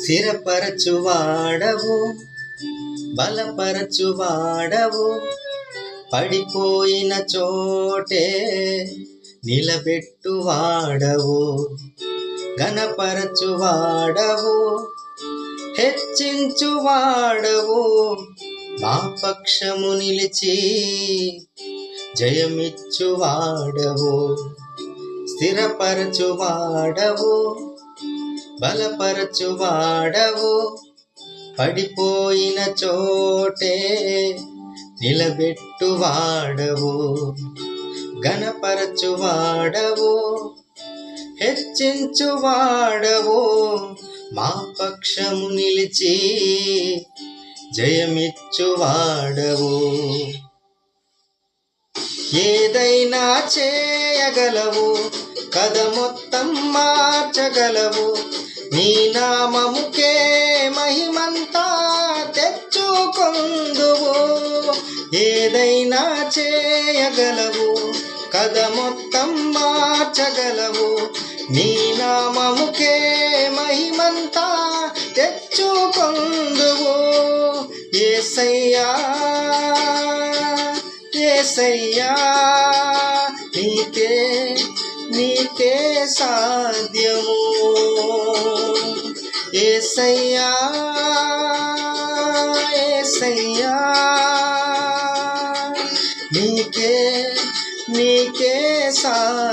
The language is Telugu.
స్థిరపరచువాడవు, బలపరచువాడవు, పడిపోయిన చోటే నిలబెట్టువాడవు, ఘనపరచువాడవు, హెచ్చించువాడవు, మా పక్షము నిలిచి జయమిచ్చువాడవు, స్థిరపరచువాడవు, బలపరచువాడవు, పడిపోయిన చోటే నిలబెట్టువాడవు, ఘనపరచువాడవు, హెచ్చించువాడవు, మా పక్షము నిలిచి జయమిచ్చువాడవు. ఏదైనా చేయగలవు, కథ మొత్తం మార్చగలవు, నీ నామముకే మహిమంతా తెచ్చుకొందువు. ఏదైనా చేయగలవు, కథ మొత్తం మార్చగలవు, నీ నామముకే మహిమంతా తెచ్చుకొందువు. యేసయ్యా యేసయ్యా, నీకే నీకే సాధ్యము. యేసయ్యా యేసయ్యా, నీకే నీకే సాధ్యము.